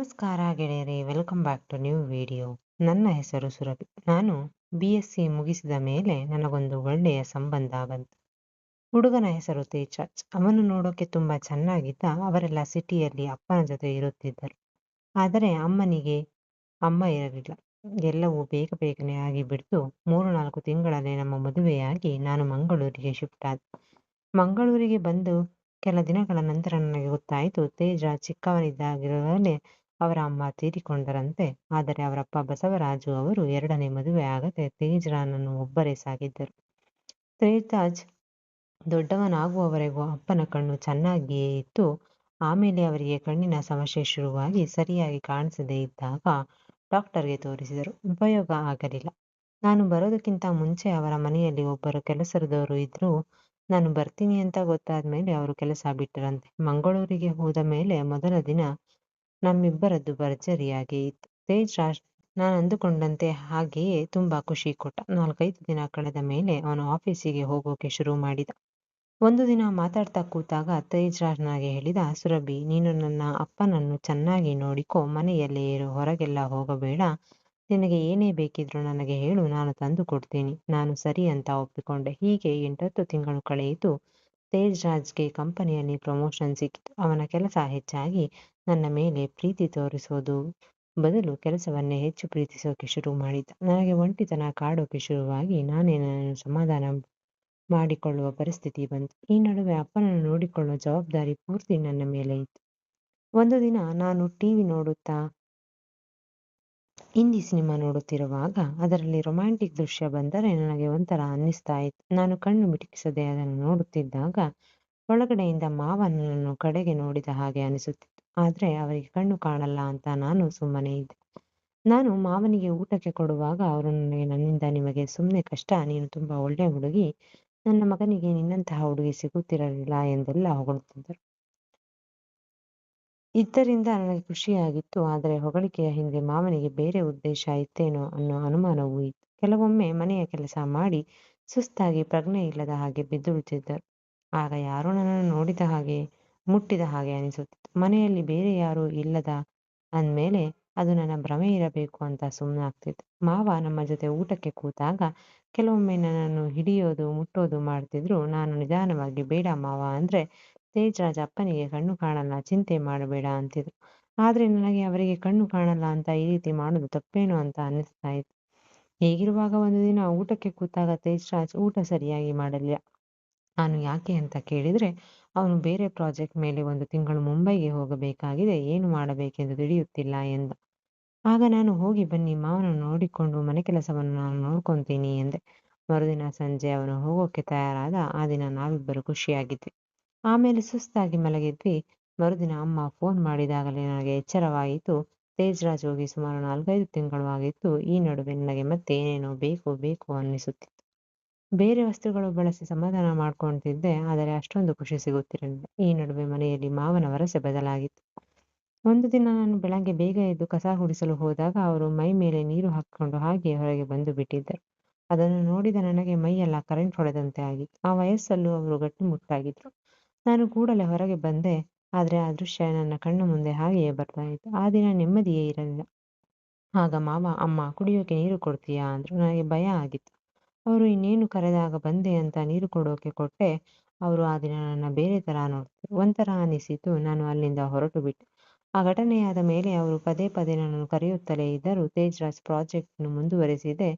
ನಮಸ್ಕಾರ ಗೆಳೆಯರೇ, welcome back to new video. ನನ್ನ ಹೆಸರು ಸುರಭಿ. ನಾನು BSc ಮುಗಿಸಿದ ಮೇಲೆ ನನಗೊಂದು ಒಳ್ಳೆಯ ಸಂಬಂಧ ಬಂತು. ಹುಡುಗನ ಹೆಸರು ತೇಜರಾಜ್. ಅವನು ನೋಡೋಕೆ ತುಂಬಾ ಚೆನ್ನಾಗಿದ್ದ. ಅವರೆಲ್ಲ ಸಿಟಿಯಲ್ಲಿ ಅಪ್ಪನ ಜೊತೆ ಇರುತ್ತಿದ್ದರು. ಆದರೆ ಅಮ್ಮನಿಗೆ ಅಮ್ಮ ಇರಲಿಲ್ಲ. ಎಲ್ಲವೂ ಬೇಗ ಬೇಗನೆ ಆಗಿ ಬಿಡ್ತು. 3-4 ತಿಂಗಳಲ್ಲೇ ನಮ್ಮ ಮದುವೆಯಾಗಿ ನಾನು ಮಂಗಳೂರಿಗೆ ಶಿಫ್ಟ್ ಆದೆ. ಮಂಗಳೂರಿಗೆ ಬಂದು ಕೆಲ ದಿನಗಳ ನಂತರ ನನಗೆ ಗೊತ್ತಾಯಿತು, ತೇಜರಾಜ್ ಚಿಕ್ಕವನಿದ್ದಾಗಿರುವಾಗಲೇ ಅವರ ಅಮ್ಮ ತೀರಿಕೊಂಡರಂತೆ. ಆದರೆ ಅವರಪ್ಪ ಬಸವರಾಜು ಅವರು 2ನೇ ಮದುವೆ ಆಗದೆ ತೇಜರಾಜನನ್ನು ಒಬ್ಬರೇ ಸಾಕಿದ್ದರು. ತೇಜರಾಜ್ ದೊಡ್ಡವನಾಗುವವರೆಗೂ ಅಪ್ಪನ ಕಣ್ಣು ಚೆನ್ನಾಗಿಯೇ ಇತ್ತು. ಆಮೇಲೆ ಅವರಿಗೆ ಕಣ್ಣಿನ ಸಮಸ್ಯೆ ಶುರುವಾಗಿ ಸರಿಯಾಗಿ ಕಾಣಿಸದೇ ಇದ್ದಾಗ ಡಾಕ್ಟರ್ಗೆ ತೋರಿಸಿದರು. ಉಪಯೋಗ ಆಗಲಿಲ್ಲ. ನಾನು ಬರೋದಕ್ಕಿಂತ ಮುಂಚೆ ಅವರ ಮನೆಯಲ್ಲಿ ಒಬ್ಬರು ಕೆಲಸದವರು ಇದ್ರು. ನಾನು ಬರ್ತೀನಿ ಅಂತ ಗೊತ್ತಾದ ಮೇಲೆ ಅವರು ಕೆಲಸ ಬಿಟ್ಟರಂತೆ. ಮಂಗಳೂರಿಗೆ ಹೋದ ಮೇಲೆ ಮೊದಲ ದಿನ ನಮ್ಮಿಬ್ಬರದ್ದು ಭರ್ಜರಿಯಾಗೇ ಇತ್ತು. ತೇಜರಾಜ್ ನಾನು ಅಂದುಕೊಂಡಂತೆ ಹಾಗೆಯೇ ತುಂಬಾ ಖುಷಿ ಕೊಟ್ಟ. 4-5 ದಿನ ಕಳೆದ ಮೇಲೆ ಅವನು ಆಫೀಸಿಗೆ ಹೋಗೋಕೆ ಶುರು ಮಾಡಿದ. ಒಂದು ದಿನ ಮಾತಾಡ್ತಾ ಕೂತಾಗ ತೇಜರಾಜ್ ನನಗೆ ಹೇಳಿದ, ಸುರಭಿ, ನೀನು ನನ್ನ ಅಪ್ಪನನ್ನು ಚೆನ್ನಾಗಿ ನೋಡಿಕೋ, ಮನೆಯಲ್ಲೇ ಇರು, ಹೊರಗೆಲ್ಲ ಹೋಗಬೇಡ. ನಿನಗೆ ಏನೇ ಬೇಕಿದ್ರೂ ನನಗೆ ಹೇಳು, ನಾನು ತಂದು ಕೊಡ್ತೀನಿ. ನಾನು ಸರಿ ಅಂತ ಒಪ್ಪಿಕೊಂಡೆ. ಹೀಗೆ 8-10 ತಿಂಗಳು ಕಳೆಯಿತು. ತೇಜರಾಜ್ಗೆ ಕಂಪನಿಯಲ್ಲಿ ಪ್ರಮೋಷನ್ ಸಿಕ್ಕಿತು. ಅವನ ಕೆಲಸ ಹೆಚ್ಚಾಗಿ ನನ್ನ ಮೇಲೆ ಪ್ರೀತಿ ತೋರಿಸೋದು ಬದಲು ಕೆಲಸವನ್ನೇ ಹೆಚ್ಚು ಪ್ರೀತಿಸೋಕೆ ಶುರು ಮಾಡಿದ್ದ. ನನಗೆ ಒಂಟಿತನ ಕಾಡೋಕೆ ಶುರುವಾಗಿ ನಾನೇ ನನ್ನನ್ನು ಸಮಾಧಾನ ಮಾಡಿಕೊಳ್ಳುವ ಪರಿಸ್ಥಿತಿ ಬಂತು. ಈ ನಡುವೆ ಅಪ್ಪನನ್ನು ನೋಡಿಕೊಳ್ಳುವ ಜವಾಬ್ದಾರಿ ಪೂರ್ತಿ ನನ್ನ ಮೇಲೆ ಇತ್ತು. ಒಂದು ದಿನ ನಾನು ಟಿವಿ ನೋಡುತ್ತಾ ಹಿಂದಿ ಸಿನಿಮಾ ನೋಡುತ್ತಿರುವಾಗ ಅದರಲ್ಲಿ ರೊಮ್ಯಾಂಟಿಕ್ ದೃಶ್ಯ ಬಂದರೆ ನನಗೆ ಒಂಥರ ಅನ್ನಿಸ್ತಾ ಇತ್ತು. ನಾನು ಕಣ್ಣು ಮಿಟುಕಿಸದೆ ಅದನ್ನು ನೋಡುತ್ತಿದ್ದಾಗ ಒಳಗಡೆಯಿಂದ ಮಾವ ನನ್ನನ್ನು ಕಡೆಗೆ ನೋಡಿದ ಹಾಗೆ ಅನಿಸುತ್ತಿತ್ತು. ಆದರೆ ಅವರಿಗೆ ಕಣ್ಣು ಕಾಣಲ್ಲ ಅಂತ ನಾನು ಸುಮ್ಮನೆ ಇದ್ದೆ. ನಾನು ಮಾವನಿಗೆ ಊಟಕ್ಕೆ ಕೊಡುವಾಗ ಅವರು ನನಗೆ, ನನ್ನಿಂದ ನಿಮಗೆ ಸುಮ್ಮನೆ ಕಷ್ಟ, ನೀನು ತುಂಬಾ ಒಳ್ಳೆ ಹುಡುಗಿ, ನನ್ನ ಮಗನಿಗೆ ನಿನ್ನಂತಹ ಹುಡುಗಿ ಸಿಗುತ್ತಿರಲಿಲ್ಲ ಎಂದೆಲ್ಲ ಹೊಗಳುತ್ತಿದ್ದರು. ಇದರಿಂದ ನನಗೆ ಖುಷಿಯಾಗಿತ್ತು. ಆದರೆ ಹೊಗಳಿಕೆಯ ಹಿಂದೆ ಮಾವನಿಗೆ ಬೇರೆ ಉದ್ದೇಶ ಇತ್ತೇನೋ ಅನ್ನೋ ಅನುಮಾನವೂ ಇತ್ತು. ಕೆಲವೊಮ್ಮೆ ಮನೆಯ ಕೆಲಸ ಮಾಡಿ ಸುಸ್ತಾಗಿ ಪ್ರಜ್ಞೆ ಇಲ್ಲದ ಹಾಗೆ ಬಿದ್ದುಬಿಡುತ್ತಿದ್ದರು. ಆಗ ಯಾರೋ ನನ್ನನ್ನು ನೋಡಿದ ಹಾಗೆ, ಮುಟ್ಟಿದ ಹಾಗೆ ಅನಿಸುತ್ತಿತ್ತು. ಮನೆಯಲ್ಲಿ ಬೇರೆ ಯಾರೂ ಇಲ್ಲದ ಅಂದ್ಮೇಲೆ ಅದು ನನ್ನ ಭ್ರಮೆ ಇರಬೇಕು ಅಂತ ಸುಮ್ಮನಾಗ್ತಿದ್ದೆ. ಮಾವ ನಮ್ಮ ಜೊತೆ ಊಟಕ್ಕೆ ಕೂತಾಗ ಕೆಲವೊಮ್ಮೆ ನನ್ನನ್ನು ಹಿಡಿಯೋದು, ಮುಟ್ಟೋದು ಮಾಡ್ತಿದ್ರು. ನಾನು ನಿಧಾನವಾಗಿ, ಬೇಡ ಮಾವ ಅಂದ್ರೆ, ತೇಜರಾಜ್ ಅಪ್ಪನಿಗೆ ಕಣ್ಣು ಕಾಣಲ್ಲ, ಚಿಂತೆ ಮಾಡಬೇಡ ಅಂತಿದ್ರು. ಆದ್ರೆ ನನಗೆ ಅವರಿಗೆ ಕಣ್ಣು ಕಾಣಲ್ಲ ಅಂತ ಈ ರೀತಿ ಮಾಡೋದು ತಪ್ಪೇನೋ ಅಂತ ಅನ್ನಿಸ್ತಾ ಇತ್ತು. ಹೀಗಿರುವಾಗ ಒಂದು ದಿನ ಊಟಕ್ಕೆ ಕೂತಾಗ ತೇಜರಾಜ್ ಊಟ ಸರಿಯಾಗಿ ಮಾಡಲಿಲ್ಲ. ನಾನು ಯಾಕೆ ಅಂತ ಕೇಳಿದ್ರೆ, ಅವನು ಬೇರೆ ಪ್ರಾಜೆಕ್ಟ್ ಮೇಲೆ 1 ತಿಂಗಳು ಮುಂಬೈಗೆ ಹೋಗಬೇಕಾಗಿದೆ, ಏನು ಮಾಡಬೇಕೆಂದು ತಿಳಿಯುತ್ತಿಲ್ಲ ಎಂದ. ಆಗ ನಾನು, ಹೋಗಿ ಬನ್ನಿ, ಮಾವನನ್ನು ನೋಡಿಕೊಂಡು ಮನೆ ಕೆಲಸವನ್ನು ನಾನು ನೋಡ್ಕೊತೀನಿ ಎಂದೆ. ಮರುದಿನ ಸಂಜೆ ಅವನು ಹೋಗೋಕೆ ತಯಾರಾದ. ಆ ದಿನ ನಾವಿಬ್ಬರು ಖುಷಿಯಾಗಿದ್ವಿ. ಆಮೇಲೆ ಸುಸ್ತಾಗಿ ಮಲಗಿದ್ವಿ. ಮರುದಿನ ಅಮ್ಮ ಫೋನ್ ಮಾಡಿದಾಗಲೇ ನನಗೆ ಎಚ್ಚರವಾಯಿತು. ತೇಜರಾಜ್ ಹೋಗಿ ಸುಮಾರು 4-5 ತಿಂಗಳು ಆಗಿತ್ತು. ಈ ನಡುವೆ ನನಗೆ ಮತ್ತೆ ಏನೇನೋ ಬೇಕು ಬೇಕು ಅನ್ನಿಸುತ್ತಿತ್ತು. ಬೇರೆ ವಸ್ತುಗಳು ಬಳಸಿ ಸಮಾಧಾನ ಮಾಡ್ಕೊಳ್ತಿದ್ದೆ, ಆದರೆ ಅಷ್ಟೊಂದು ಖುಷಿ ಸಿಗುತ್ತಿರಲಿಲ್ಲ. ಈ ನಡುವೆ ಮನೆಯಲ್ಲಿ ಮಾವನ ವರಸೆ ಬದಲಾಗಿತ್ತು. ಒಂದು ದಿನ ನಾನು ಬೆಳಗ್ಗೆ ಬೇಗ ಎದ್ದು ಕಸ ಗುಡಿಸಲು ಹೋದಾಗ ಅವರು ಮೈ ಮೇಲೆ ನೀರು ಹಾಕಿಕೊಂಡು ಹಾಗೆ ಹೊರಗೆ ಬಂದು ಬಿಟ್ಟಿದ್ದರು. ಅದನ್ನು ನೋಡಿದ ನನಗೆ ಮೈಯೆಲ್ಲ ಕರೆಂಟ್ ಹೊಡೆದಂತೆ ಆಗಿತ್ತು. ಆ ವಯಸ್ಸಲ್ಲೂ ಅವರು ಗಟ್ಟಿಮುಟ್ಟಾಗಿದ್ರು. ನಾನು ಕೂಡಲೇ ಹೊರಗೆ ಬಂದೆ. ಆದರೆ ಆ ದೃಶ್ಯ ನನ್ನ ಕಣ್ಣು ಮುಂದೆ ಹಾಗೆಯೇ ಬರ್ತಾ ಇತ್ತು. ಆ ದಿನ ನೆಮ್ಮದಿಯೇ ಇರಲಿಲ್ಲ. ಆಗ ಮಾವ, ಅಮ್ಮ ಕುಡಿಯೋಕೆ ನೀರು ಕೊಡ್ತೀಯಾ ಅಂದ್ರು. ನನಗೆ ಭಯ ಆಗಿತ್ತು. ಅವರು ಇನ್ನೇನು ಕರೆದಾಗ ಬಂದೆ ಅಂತ ನೀರು ಕೊಡೋಕೆ ಕೊಟ್ಟೆ. ಅವರು ಆ ದಿನ ನನ್ನ ಬೇರೆ ತರ ನೋಡ್ತಿದ್ರು. ಒಂಥರ ಅನಿಸಿತು. ನಾನು ಅಲ್ಲಿಂದ ಹೊರಟು ಬಿಟ್ಟೆ. ಆ ಘಟನೆಯಾದ ಮೇಲೆ ಅವರು ಪದೇ ಪದೇ ನನ್ನನ್ನು ಕರೆಯುತ್ತಲೇ ಇದ್ದರು. ತೇಜರಾಜ್ ಪ್ರಾಜೆಕ್ಟ್ ಮುಂದುವರೆಸಿದೆ,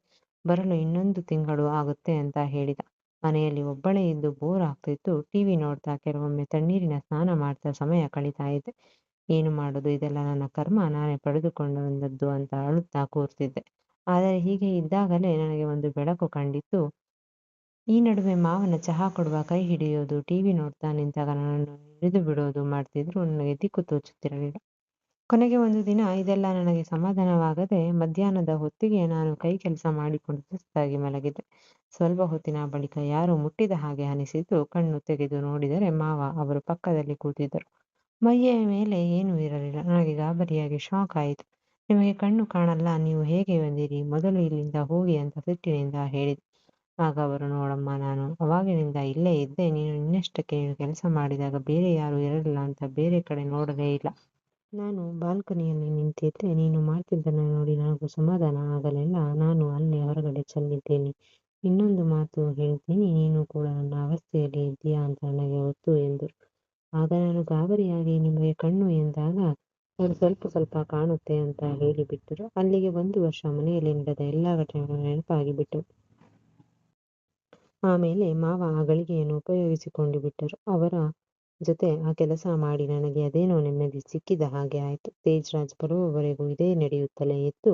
ಬರಲು ಇನ್ನೊಂದು ತಿಂಗಳು ಆಗುತ್ತೆ ಅಂತ ಹೇಳಿದ. ಮನೆಯಲ್ಲಿ ಒಬ್ಬಳೇ ಇದ್ದು ಬೋರ್ ಆಗ್ತಿತ್ತು. ಟಿವಿ ನೋಡ್ತಾ, ಕೆಲವೊಮ್ಮೆ ತಣ್ಣೀರಿನ ಸ್ನಾನ ಮಾಡ್ತಾ ಸಮಯ ಕಳೀತಾ ಇದ್ದೆ. ಏನು ಮಾಡೋದು, ಇದೆಲ್ಲ ನನ್ನ ಕರ್ಮ, ನಾನೇ ಪಡೆದುಕೊಂಡು ಬಂದದ್ದು ಅಂತ ಅಳುತ್ತಾ ಕೂರ್ತಿದ್ದೆ. ಆದರೆ ಹೀಗೆ ಇದ್ದಾಗಲೇ ನನಗೆ ಒಂದು ಬೆಳಕು ಕಂಡಿತ್ತು. ಈ ನಡುವೆ ಮಾವನ ಚಹಾ ಕೊಡುವ, ಕೈ ಹಿಡಿಯೋದು, ಟಿವಿ ನೋಡ್ತಾ ನಿಂತಾಗ ನನ್ನನ್ನು ಹಿಡಿದು ಬಿಡೋದು ಮಾಡ್ತಿದ್ರು. ನನಗೆ ದಿಕ್ಕು ತೋಚುತ್ತಿರಲಿಲ್ಲ. ಕೊನೆಗೆ ಒಂದು ದಿನ ಇದೆಲ್ಲ ನನಗೆ ಸಮಾಧಾನವಾಗದೆ ಮಧ್ಯಾಹ್ನದ ಹೊತ್ತಿಗೆ ನಾನು ಕೈ ಕೆಲಸ ಮಾಡಿಕೊಂಡು ಸುಸ್ತಾಗಿ ಮಲಗಿದ್ದೆ. ಸ್ವಲ್ಪ ಹೊತ್ತಿನ ಬಳಿಕ ಯಾರೋ ಮುಟ್ಟಿದ ಹಾಗೆ ಅನಿಸಿತು. ಕಣ್ಣು ತೆಗೆದು ನೋಡಿದರೆ ಮಾವ ಅವರು ಪಕ್ಕದಲ್ಲಿ ಕೂತಿದ್ದರು. ಮೈಯ ಮೇಲೆ ಏನೂ ಇರಲಿಲ್ಲ. ನನಗೆ ಗಾಬರಿಯಾಗಿ ಶಾಕ್ ಆಯಿತು. ನಿಮಗೆ ಕಣ್ಣು ಕಾಣಲ್ಲ, ನೀವು ಹೇಗೆ ಬಂದಿರಿ, ಮೊದಲು ಇಲ್ಲಿಂದ ಹೋಗಿ ಅಂತ ಸಿಟ್ಟಿನಿಂದ ಹೇಳಿದೆ. ಆಗ ಅವರು, ನೋಡಮ್ಮ, ನಾನು ಅವಾಗಿನಿಂದ ಇಲ್ಲೇ ಇದ್ದೆ. ನೀನು ನಿನ್ನಷ್ಟಕ್ಕೆ ನೀನು ಕೆಲಸ ಮಾಡಿದಾಗ ಬೇರೆ ಯಾರೂ ಇರಲಿಲ್ಲ ಅಂತ ಬೇರೆ ಕಡೆ ನೋಡಲೇ ಇಲ್ಲ. ನಾನು ಬಾಲ್ಕನಿಯಲ್ಲಿ ನಿಂತಿದ್ದೆ. ನೀನು ಮಾಡ್ತಿದ್ದನ್ನು ನೋಡಿ ನನಗೂ ಸಮಾಧಾನ ಆಗಲಿಲ್ಲ. ನಾನು ಅಲ್ಲೇ ಹೊರಗಡೆ ಚೆಲ್ಲಿದ್ದೇನೆ. ಇನ್ನೊಂದು ಮಾತು ಹೇಳ್ತೀನಿ, ನೀನು ಕೂಡ ನನ್ನ ಅವಸ್ಥೆಯಲ್ಲಿ ಇದ್ದೀಯಾ ಅಂತ ನನಗೆ ಗೊತ್ತು ಎಂದರು. ಆಗ ನಾನು ಗಾಬರಿಯಾಗಿ, ನಿಮಗೆ ಕಣ್ಣು ಎಂದಾಗ ಅವರು ಸ್ವಲ್ಪ ಕಾಣುತ್ತೆ ಅಂತ ಹೇಳಿಬಿಟ್ಟರು. ಅಲ್ಲಿಗೆ 1 ವರ್ಷ ಮನೆಯಲ್ಲಿ ನಡೆದ ಎಲ್ಲ ಘಟನೆಗಳು ನೆನಪಾಗಿ ಬಿಟ್ಟವು. ಆಮೇಲೆ ಮಾವ ಆ ಗಳಿಗೆಯನ್ನು ಉಪಯೋಗಿಸಿಕೊಂಡು ಬಿಟ್ಟರು. ಅವರ ಜೊತೆ ಆ ಕೆಲಸ ಮಾಡಿ ನನಗೆ ಅದೇನೋ ನೆಮ್ಮದಿ ಸಿಕ್ಕಿದ ಹಾಗೆ ಆಯಿತು. ತೇಜರಾಜ್ ಬರುವವರೆಗೂ ಇದೇ ನಡೆಯುತ್ತಲೇ ಇತ್ತು.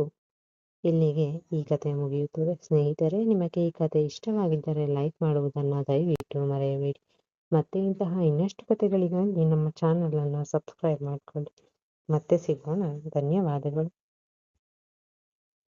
ಇಲ್ಲಿಗೆ ಈ ಕಥೆ ಮುಗಿಯುತ್ತದೆ. ಸ್ನೇಹಿತರೆ, ನಿಮಗೆ ಈ ಕಥೆ ಇಷ್ಟವಾಗಿದ್ದರೆ ಲೈಕ್ ಮಾಡುವುದನ್ನು ದಯವಿಟ್ಟು ಮರೆಯಬೇಡಿ. ಮತ್ತೆ ಇಂತಹ ಇನ್ನಷ್ಟು ಕಥೆಗಳಿಗಾಗಿ ನಮ್ಮ ಚಾನಲನ್ನು ಸಬ್ಸ್ಕ್ರೈಬ್ ಮಾಡಿಕೊಳ್ಳಿ. ಮತ್ತೆ ಸಿಗೋಣ. ಧನ್ಯವಾದಗಳು.